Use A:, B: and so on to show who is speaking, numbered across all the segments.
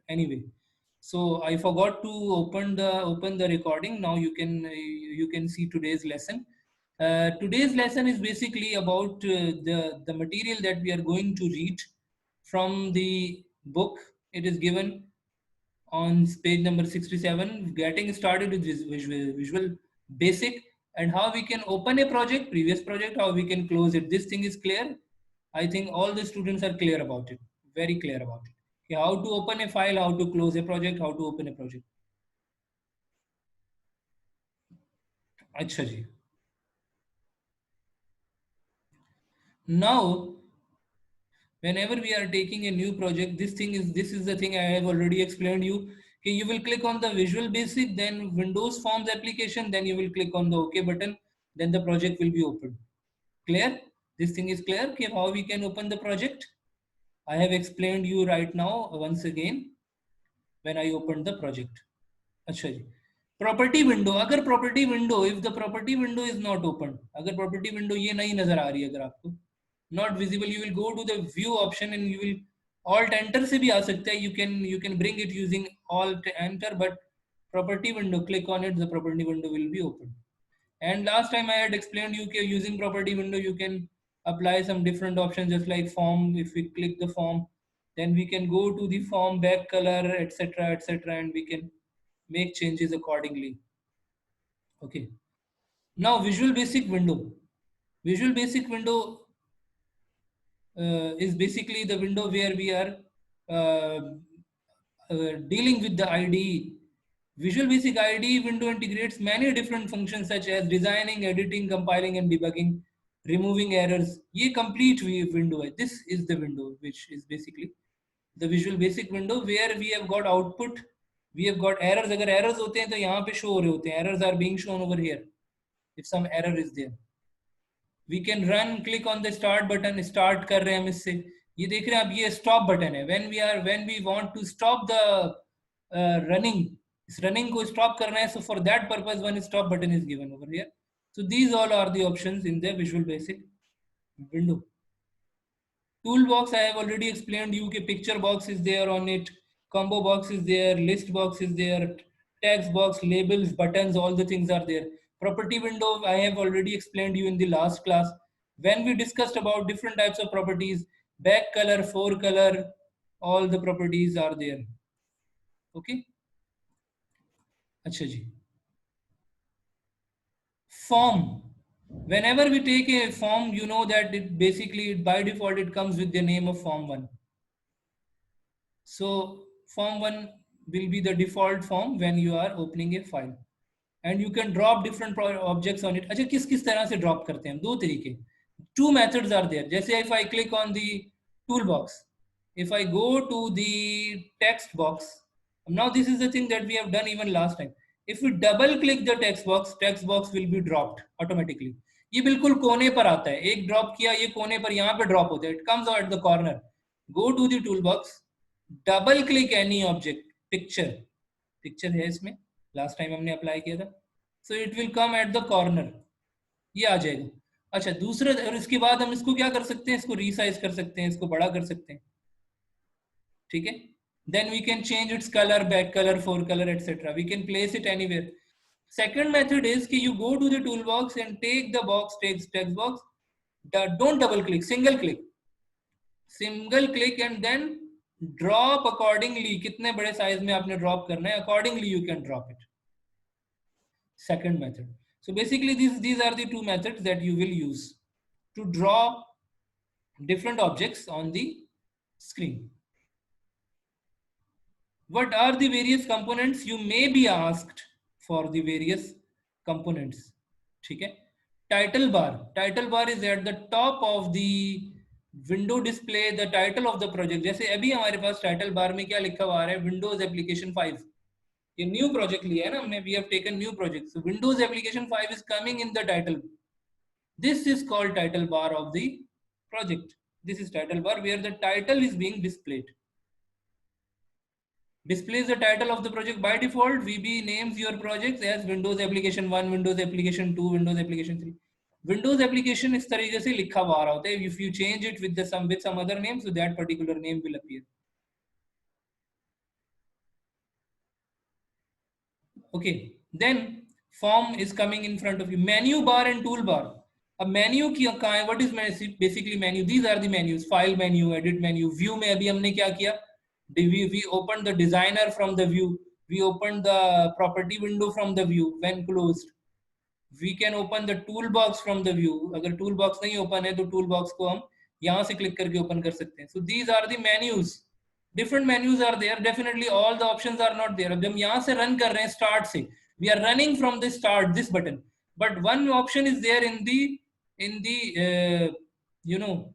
A: anyway. So I forgot to open the recording. Now you can see today's lesson. Today's lesson is basically about the material that we are going to read from the book. It is given on page number 67, getting started with visual basic, and how we can open a project, previous project, how we can close it. This thing is clear. I think all the students are clear about it, very clear about it. Okay, how to open a file, how to close a project, how to open a project. अच्छा जी. Now whenever we are taking a new project, this is the thing I have already explained you. Okay, you will click on the Visual Basic, then Windows Forms application, then you will click on the OK button, then the project will be opened. Clear? This thing is clear. Okay, how we can open the project? I have explained you right now once again when I opened the project. अच्छा जी. Property window, अगर property window, if the property window is not open, अगर property window ये नहीं नजर आ रही है, अगर आपको not visible, you will go to the view option and you will alt enter से भी आ सकता है, you can bring it using alt enter, but property window, click on it, the property window will be open. And last time I had explained you that using property window you can apply some different options, just like form. If we click the form, then we can go to the form back color, etc, etc, and we can make changes accordingly. Okay, now Visual Basic window. Visual Basic window is basically the window where we are uh, dealing with the IDE. Visual Basic IDE window integrates many different functions such as designing, editing, compiling and debugging, removing errors. ये complete window है. This is the window which is basically the Visual Basic window where we have got output, we have got errors. अगर errors होते हैं तो यहाँ पे show हो रहे होते हैं. Errors are being shown over here if some error is there. We can run, click on the start button, start कर रहे हैं हम इससे. ये देख रहे हैं आप, ये stop button है. When we want to stop the running, इस running को stop करना है, so for that purpose one stop button is given over here. So these all are the options in the Visual Basic window. Toolbox, I have already explained you कि picture box is there on it, combo box is there, list box is there, text box, labels, buttons, all the things are there. Property window, I have already explained you in the last class when we discussed about different types of properties. Back color, fore color, all the properties are there. Okay, अच्छा जी. Form, whenever we take a form, you know that it basically by default it comes with the name of form 1. So form 1 will be the default form when you are opening a file, and you can drop different objects on it. अच्छा, किस तरह से drop करते हैं हम? दो तरीके. Two methods are there. जैसे if I click on the toolbox, if I go to the text box, now this is the thing that we have done even last time. If we double click the text box will be dropped automatically. ये बिल्कुल कोने पर आता है, एक drop किया, ये कोने पर यहाँ पे ड्रॉप होता है. It comes out at the corner. Go to the toolbox, double click any object. Picture है इसमें, लास्ट टाइम हमने अप्लाई किया था. So it will come at the corner, ये आ जाएगा. अच्छा, दूसरा, और इसके बाद हम इसको क्या कर सकते हैं, इसको रीसाइज कर सकते हैं, इसको बड़ा कर सकते हैं. ठीक है, then we can change its colour, back colour, fore colour, etcetera. We can place it anywhere. Second method is कि you go to the toolbox and take the box, text box, don't double click, single click and then drop accordingly. कितने बड़े size में आपने drop करना है, accordingly you can drop it. Second method. So basically these are the two methods that you will use to draw different objects on the screen. What are the various components? You may be asked for the various components. ठीक है. Title bar is at the top of the window display, the title of the project. जैसे अभी हमारे पास title bar में क्या लिखा हुआ है, Windows Application 5. ये न्यू प्रोजेक्ट लिया है ना हमने, we have taken new project. So Windows application 5 is coming in the title. This is called title bar of the project. This is title bar where the title is being displayed. Displays the title of the project. By default VB names your projects as Windows Application 1, Windows Application 2, Windows Application 3. Windows Application इस तरीके से लिखा हुआ आ रहा होता है. If you change it with some other name, so that particular name will appear. Okay, then form is coming in front of you. Menu bar and toolbar. A menu की कहाँ है? What is basically menu? These are the menus: file menu, edit menu, view में अभी हमने क्या किया? We opened the designer from the view. We opened the property window from the view when closed. We can open the toolbox from the view. अगर toolbox नहीं open है तो toolbox को हम यहाँ से click करके open कर सकते हैं. So these are the menus. Different menus are there. Definitely all the options are not there. अब हम यहाँ से run कर रहे हैं start से. We are running from the start, this button. But one option is there in the you know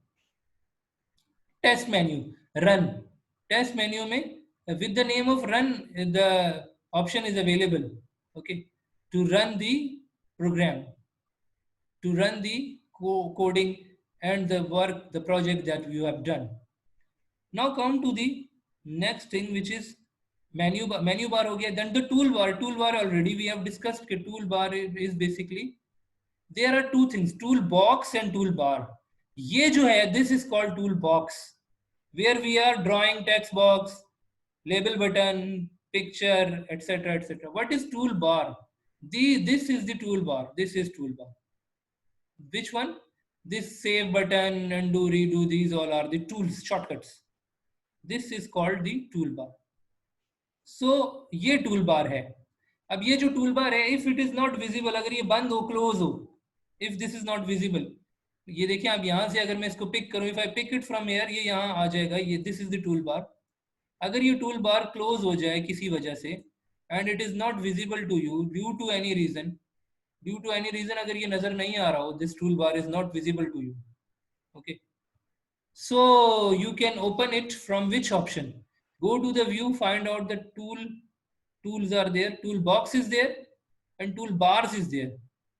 A: test menu, run. Test menu में with the name of run, the option is available. Okay, to run the program, to run the coding and the work, the project that you have done. Now come to the next thing, which is menu bar. Menu bar हो गया. Then the toolbar. Toolbar already we have discussed कि toolbar is basically, there are two things, toolbox and toolbar. ये जो है, this is called toolbox, where we are drawing text box, label button, picture, etc., etc. What is toolbar? This is the toolbar. This is toolbar. Which one? This save button, undo, redo, these all are the tools, shortcuts. This is called the toolbar. So ये toolbar है. अब ये जो toolbar है, if it is not visible, अगर ये बंद हो, close हो, if this is not visible, ये देखिए आप यहाँ से अगर मैं इसको pick करूँ, if I pick it from here, ये यहाँ आ जाएगा, ये this is the toolbar. अगर ये toolbar close हो जाए किसी वजह से and it is not visible to you due to any reason, अगर ये नजर नहीं आ रहा हो, this toolbar is not visible to you. Okay, so you can open it from which option? Go to the view, find out the tools are there, toolbox is there and toolbars is there.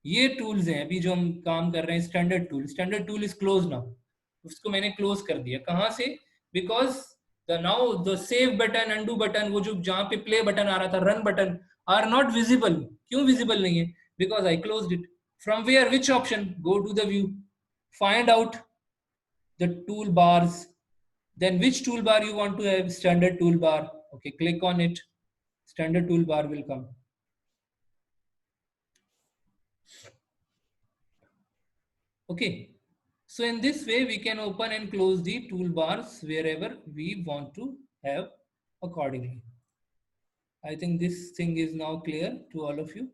A: ये tools हैं अभी जो हम काम कर रहे हैं. Standard tool is close now. उसको मैंने क्लोज कर दिया. कहाँ से? Because the save button, undo button, वो जो जहाँ पे प्ले बटन आ रहा था, run button, are not visible. क्यों विजिबल नहीं है? Because I closed it. From where, which option? Go to the view, find out the toolbars. Then which toolbar you want to have? Standard toolbar. Okay, click on it. Standard toolbar will come. Okay, so in this way we can open and close the toolbars wherever we want to have accordingly. I think this thing is now clear to all of you.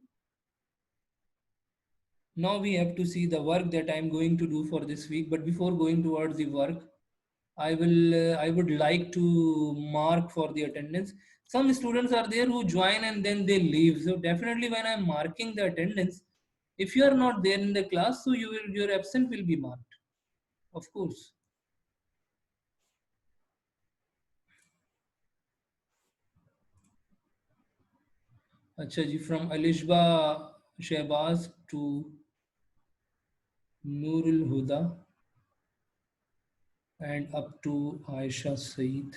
A: Now we have to see the work that I am going to do for this week. But before going towards the work, I would like to mark for the attendance. Some students are there who join and then they leave. So definitely when I'm marking the attendance, if you are not there in the class, so your absence will be marked, of course. अच्छा जी, from Alishba Shehbaz to Noorul Huda and up to Aisha Saeed.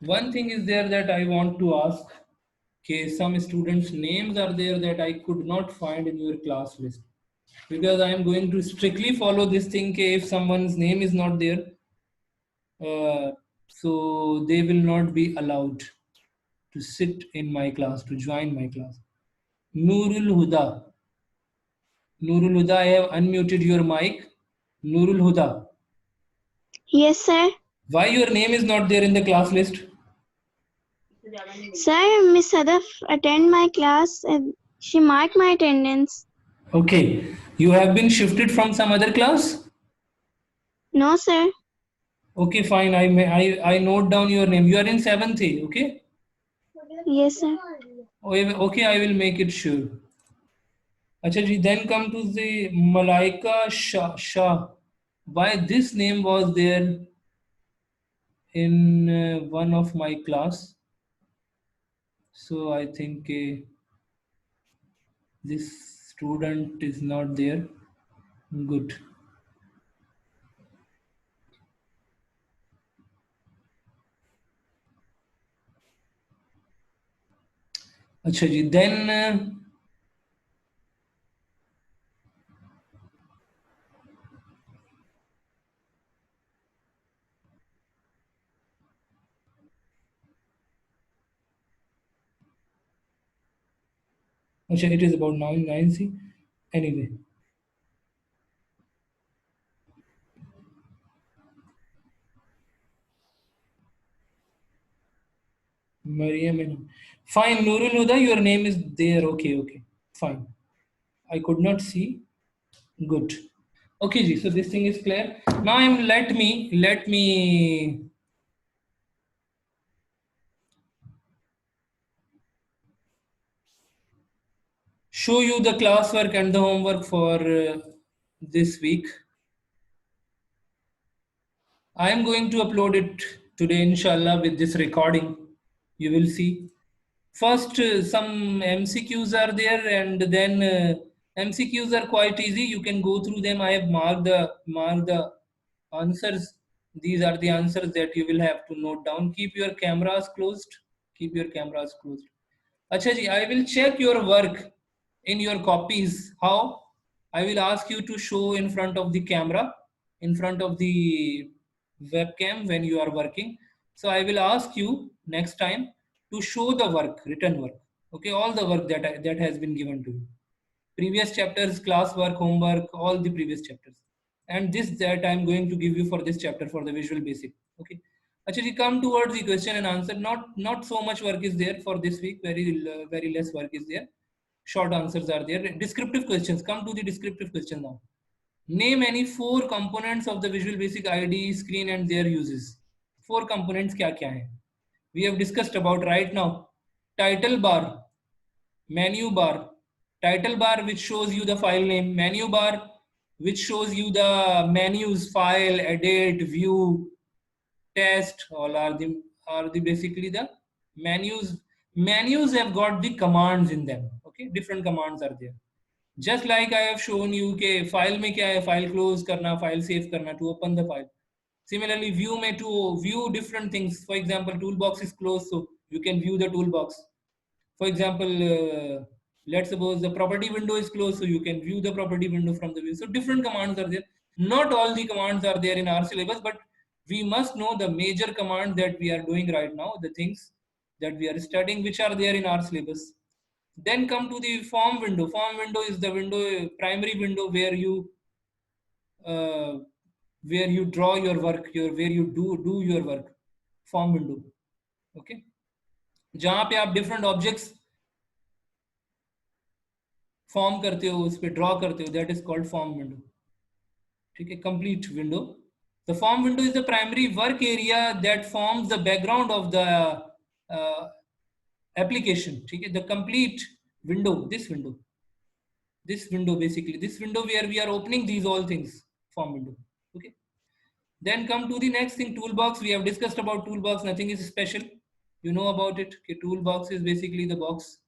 A: One thing is there that I want to ask. Okay, some students' names are there that I could not find in your class list, because I am going to strictly follow this thing. Okay, if someone's name is not there, so they will not be allowed to sit in my class, to join my class. Noorul Huda. Noorul Huda, I have unmuted your mic. Noorul Huda.
B: Yes, sir.
A: Why your name is not there in the class list?
B: Sir, Miss Sadaf attend my class and she marked my attendance.
A: Okay. You have been shifted from some other class?
B: No, sir.
A: Okay, fine. I note down your name. You are in 7th A, okay?
B: Yes, sir.
A: Okay, I will make it sure. Acha ji, then come to the Malaika Shah. Why this name was there in one of my class? So I think this student is not there. Good. अच्छा जी, then अच्छा, it is about 9C. Anyway, Mariam and fine. Nurul Huda, your name is there. Okay, okay, fine. I could not see. Good. Okay, ji. So this thing is clear. Now let me show you the classwork and the homework for this week. I am going to upload it today, inshallah, with this recording. You will see. First, some MCQs are there, and then MCQs are quite easy. You can go through them. I have marked the answers. These are the answers that you will have to note down. Keep your cameras closed. Keep your cameras closed. Acha ji, I will check your work in your copies. How? I will ask you to show in front of the camera, in front of the webcam when you are working. So I will ask you next time to show the work, written work. Okay, all the work that has been given to you. Previous chapters, class work, homework, all the previous chapters. And this that I'm going to give you for this chapter for the visual basic. Okay. Actually, come towards the question and answer. Not so much work is there for this week. Very less work is there. Short answers are there. Descriptive questions. Come to the descriptive question now. Name any four components of the Visual Basic IDE screen and their uses. Four components क्या क्या हैं? We have discussed about right now. Title bar, menu bar, title bar which shows you the file name, menu bar which shows you the menus, file, edit, view, test. All are the basically the menus. Menus have got the commands in them. Okay, different commands are there. Just like I have shown you कि file में क्या है, file close करना, file save करना, to open the file. Similarly, view में to view different things. For example, toolbox is closed, so you can view the toolbox. For example, let's suppose the property window is closed, so you can view the property window from the view. So different commands are there. Not all the commands are there in our syllabus, but we must know the major commands that we are doing right now, the things that we are studying, which are there in our syllabus. Then come to the form window. Form window is the window, primary window uh, where you draw your work, where you do your work. Form window. Okay. जहाँ पे आप different objects form करते हो, उस पर draw करते हो, that is called form window. ठीक है, complete window. The form window is the primary work area that forms the background of the application. ठीक है, the complete window, this window basically, this window where we are opening these all things, form window. Okay, then come to the next thing, toolbox. We have discussed about toolbox, nothing is special, you know about it. Okay, toolbox is basically the box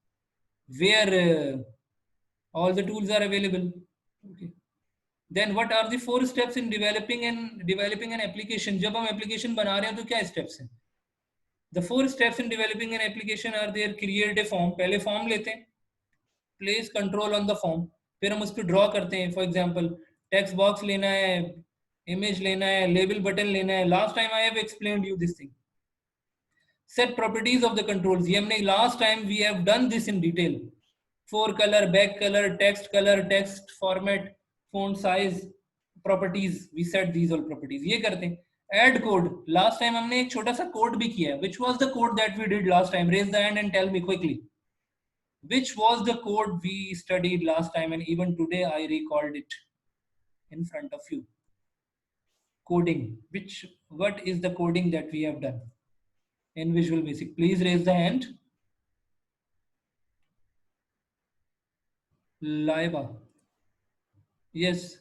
A: where all the tools are available. Okay. Then what are the four steps in developing an application? जब हम application बना रहे हैं तो क्या steps हैं? The four steps in developing an application are there. Create a form. पहले form लेते हैं. Place control on the form. फिर हम उस पर draw करते हैं. For example, text box लेना है, image लेना है, label button लेना है. Last time I have explained you this thing. Set properties of the controls. ये हमने last time we have done this in detail. Fore color, back color, text format, font size, properties. We set these all properties. ये करते हैं. Add code. Last time हमने एक छोटा सा code भी किया है. Which was the code that we did last time? Raise the hand and tell me quickly. Which was the code we studied last time, and even today I recalled it in front of you. Coding. What is the coding that we have done in Visual Basic? Please raise the hand. Laiba. Yes.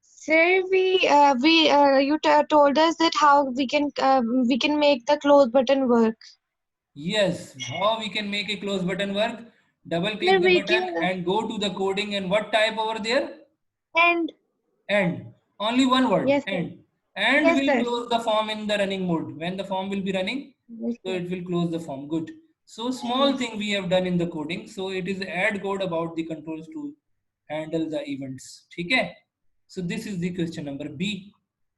C: Sir, you told us that how we can make the close button work.
A: Yes, how we can make a close button work? Double click
C: Sir,
A: the
C: we
A: button
C: can
A: and go to the coding, and what type over there?
C: end.
A: End. Only one word.
C: Yes, sir.
A: End. And
C: Yes,
A: will
C: sir.
A: close the form in the running mode. When the form will be running,
C: Yes,
A: so
C: sir.
A: it will close the form. Good. So small
C: Yes.
A: thing we have done in the coding. So it is add code about the controls to handle the events. Okay. So this is the question number B.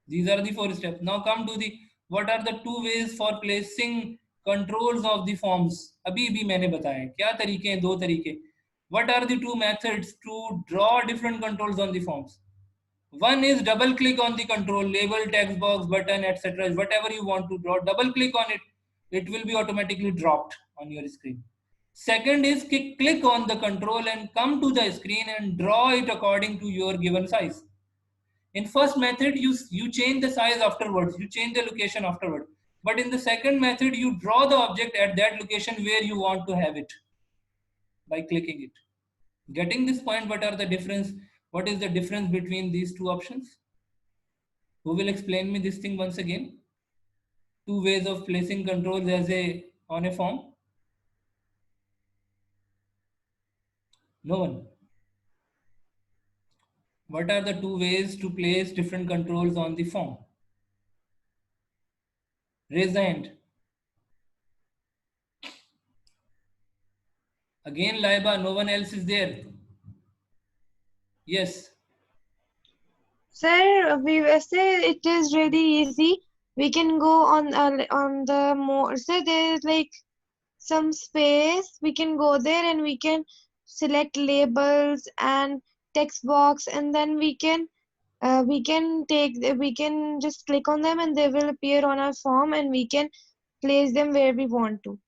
A: These are the four steps. Now come to the what are the two ways for placing controls of the forms. अभी भी मैंने बताया क्या तरीके हैं, दो तरीके. What are the two methods to draw different controls on the forms? One is double click on the control, label, text box, button, etc. Whatever you want to draw, double click on it, it will be automatically dropped on your screen. Second is click on the control and come to the screen and draw it according to your given size. In first method, you change the size afterwards, you change the location afterwards. But in the second method, you draw the object at that location where you want to have it by clicking it. Getting this point, what are the difference? What is the difference between these two options? Who will explain me this thing once again? Two ways of placing controls on a form. No one. What are the two ways to place different controls on the form? Raise the hand. Again, Laiba, no one else is there. Yes.
C: Sir, we will say it is really easy. We can go on the more. So there is like some space. We can go there and we can select labels and text box, and then we can just click on them and they will appear on our form, and we can place them where we want to.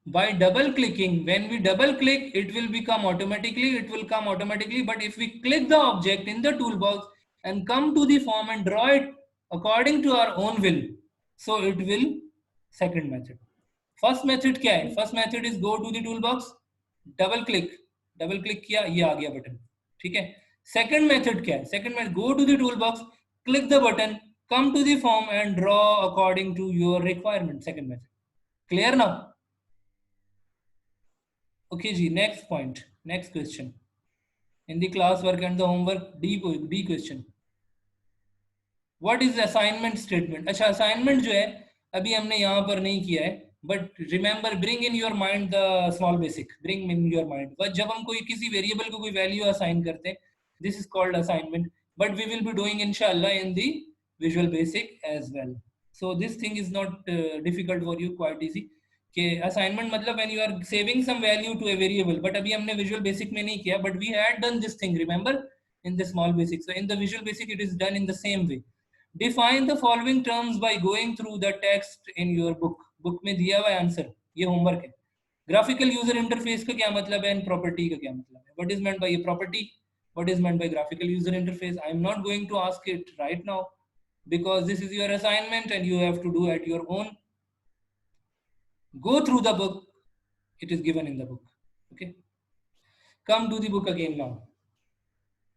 A: By double clicking, when we double click, it will come automatically. But if we click the object in the toolbox and come to the form and draw it according to our own will, so it will, second method. First method क्या है? First method is go to the toolbox, double click किया, ये आ गया button, ठीक है. Second method क्या है? Second method, go to the toolbox, click the button, come to the form and draw according to your requirement. Second method. Clear now? Okay, ji, next point, next question. In the class work and the homework, D question. What is assignment statement? अच्छा, assignment जो है अभी हमने यहाँ पर नहीं किया है, but remember, bring in your mind the small basic. Bring in your mind. But जब हम कोई किसी variable को कोई value assign करते हैं, this is called assignment. But we will be doing inshallah in the Visual Basic as well. So this thing is not difficult for you, quite easy. कि assignment मतलब when you are saving some value to a variable, but अभी हमने Visual Basic में नहीं किया, but we had done this thing, remember, in the small basic. So in the Visual Basic, it is done in the same way. Define the following terms by going through the text in your book. Book में दिया हुआ answer, ये homework है. Graphical user interface का क्या मतलब है and property का क्या मतलब है? What is meant by a property? What is meant by graphical user interface? I am not going to ask it right now because this is your assignment and you have to do at your own. Go through the book. It is given in the book. Okay. Come to the book again now.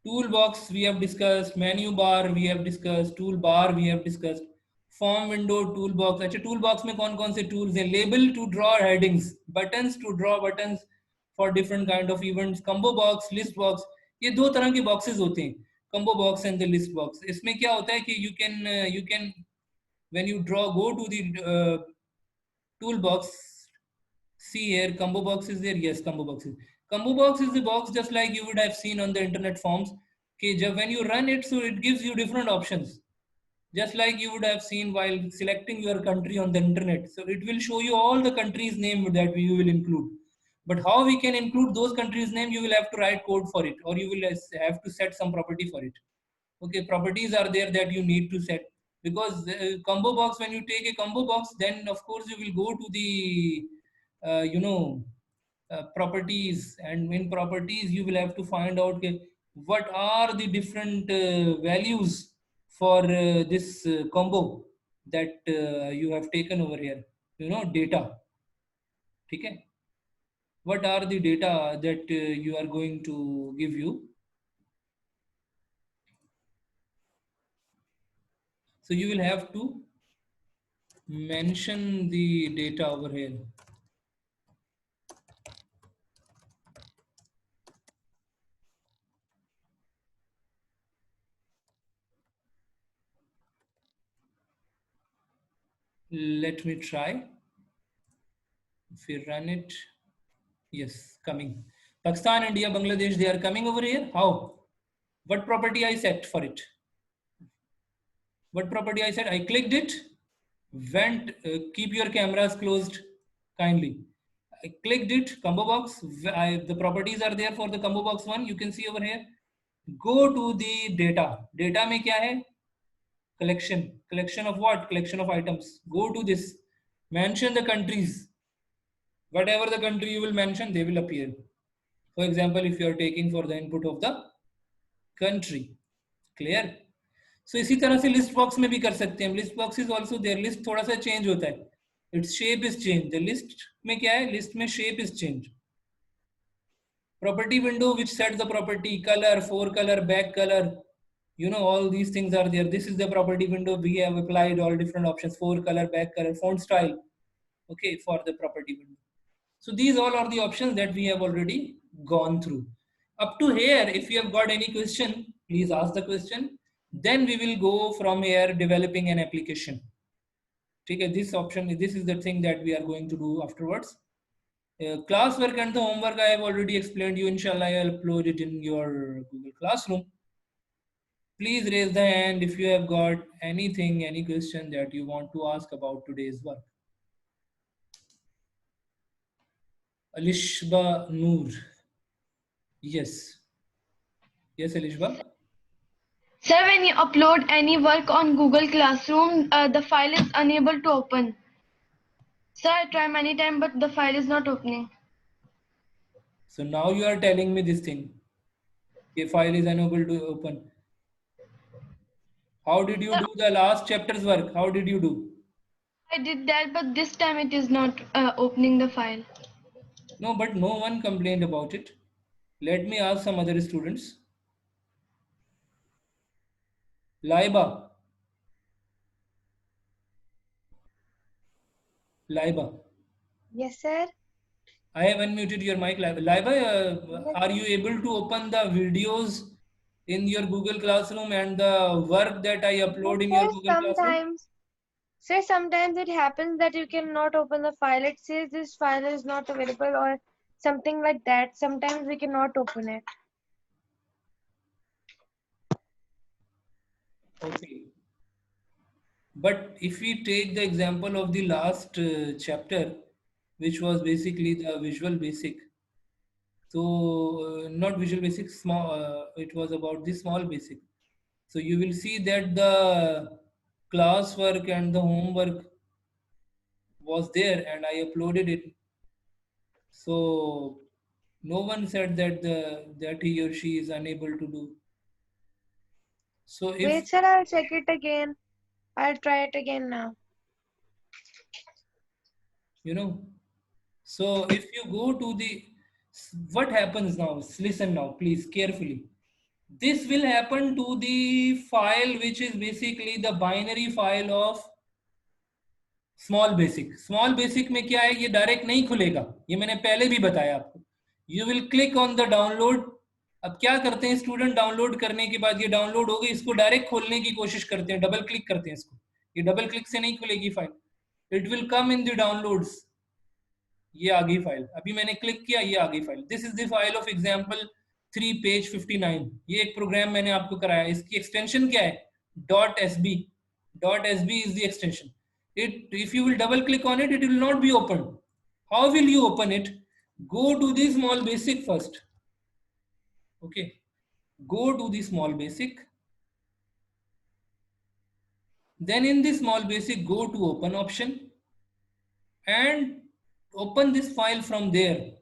A: Toolbox we have discussed, menu bar we have discussed, toolbar we have discussed, form window, toolbox. अच्छा, toolbox में कौन कौन से tools हैं? Label to draw headings, buttons to draw buttons for different kind of events, combo box, list box. ये दो तरह के boxes होते हैं, combo box and the list box. इसमें क्या होता है कि you can when you draw, go to the toolbox. See here, combo box is there. Yes, combo box is. Combo box is the box just like you would have seen on the internet forms. Okay, when you run it, so it gives you different options. Just like you would have seen while selecting your country on the internet. So it will show you all the countries' name that you will include. But how we can include those countries' name, you will have to write code for it, or you will have to set some property for it. Okay, properties are there that you need to set. Because combo box, when you take a combo box, then of course you will go to the properties, and in properties you will have to find out what are the different values for this combo that you have taken over here, data. Okay, what are the data that you are going to give you? So you will have to mention the data over here. Let me try. If we run it, yes, coming. Pakistan, India, Bangladesh, they are coming over here. How? What property I set for it? What property I set? I clicked it, went, keep your cameras closed kindly. I clicked it, combo box. The properties are there for the combo box one. You can see over here. Go to the data. Data में क्या है? Collection. Collection of what? Collection of items. Go to this. Mention the countries. Whatever the country you will mention, they will appear. For example, if you are taking for the input of the country. Clear? So इसी तरह से list box में भी कर सकते हैं. List box is also there. List थोड़ा सा change होता है. Its shape is changed. The list में क्या है? List में shape is changed. Property window which sets the property color, forecolor, back color. You know, all these things are there. This is the property window. We have applied all different options: forecolor, back color, font style. Okay, for the property window. So these all are the options that we have already gone through. Up to here, if you have got any question, please ask the question. Then we will go from here developing an application. Okay, this option, this is the thing that we are going to do afterwards. Classwork and the homework I have already explained you. Inshallah, I'll upload it in your Google Classroom. Please raise the hand if you have got anything, any question that you want to ask about today's work. Alishba Noor. Yes. Yes, Alishba.
D: Sir, when you upload any work on Google Classroom, the file is unable to open. Sir, I tried many times, but the file is not opening.
A: So now you are telling me this thing. A file is unable to open. How did you do the last chapter's work? How did you do?
D: I did that, but this time it is not opening the file.
A: No, but no one complained about it. Let me ask some other students. Laiba. Laiba.
C: Yes, sir.
A: I have unmuted your mic. Laiba, are you able to open the videos in your Google Classroom and the work that I upload in your Google Classroom?
C: Sir, sometimes it happens that you cannot open the file. It says this file is not available or something like that. Sometimes we cannot open it.
A: Okay. But if we take the example of the last chapter, which was basically the Visual Basic. So not Visual Basic, small. It was about the Small Basic. So you will see that the classwork and the homework was there, and I uploaded it. So no one said that that he or she is unable to do. So if
C: Wait, sir, I'll check it again. I'll try it again now.
A: you know, so if you go to the, what happens now? Listen now, please carefully. This will happen to the file which is basically the binary file of small basic में क्या है, ये direct नहीं खुलेगा, ये मैंने पहले भी बताया आपको. You will click on the download. अब क्या करते हैं स्टूडेंट, डाउनलोड करने के बाद ये डाउनलोड हो गई, इसको डायरेक्ट खोलने की कोशिश करते हैं, डबल क्लिक करते हैं इसको. ये डबल क्लिक से नहीं खुलेगी file. It will come in the downloads. ये आ गई फाइल, अभी मैंने क्लिक किया, ये आ गई file. This is the file of example 3 page 59. ये एक प्रोग्राम मैंने आपको कराया. इसकी एक्सटेंशन क्या है? .sb. .sb is the extension. If you will double click on it, it will not be opened. How will you open it? Go to the small basic first. Okay, go to the small basic. Then in the small basic, go to open option and open this file from there.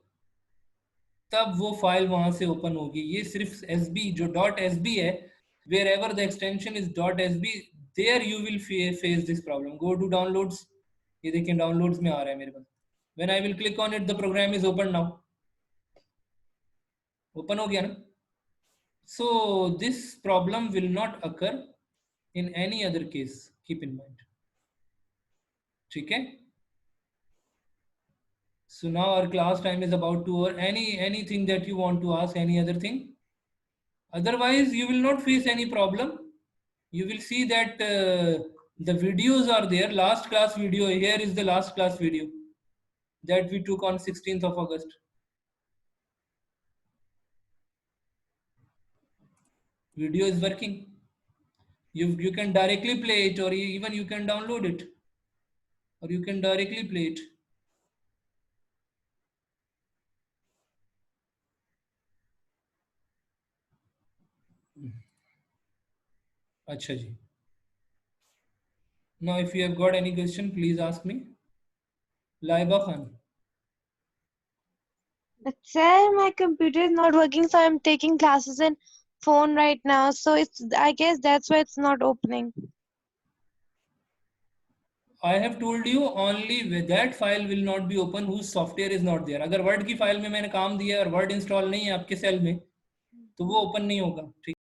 A: तब वो file वहां से open होगी. ये सिर्फ SB जो .sb है, wherever the extension is .sb, there you will face this problem. Go to downloads. ये देखिए downloads में आ रहा है मेरे पास. When I will click on it, the program is open now. Open हो गया ना? So this problem will not occur in any other case. Keep in mind. ठीक है? So now our class time is about to over. Anything that you want to ask, any other thing? Otherwise, you will not face any problem. You will see that the videos are there. Last class video, here is the last class video that we took on 16th of August. Video is working. You can directly play it, or even you can download it, or you can directly play it. अच्छा जी. Now if you have got any question, please ask me. Laiba Khan.
C: But sir, my computer is not working, so I'm taking classes in phone right now. So I guess that's why it's not opening.
A: I have told you only that file will not be open whose software is not there. अगर word की file में मैंने काम दिया और word install नहीं है आपके सेल में तो वो ओपन नहीं होगा. ठीक.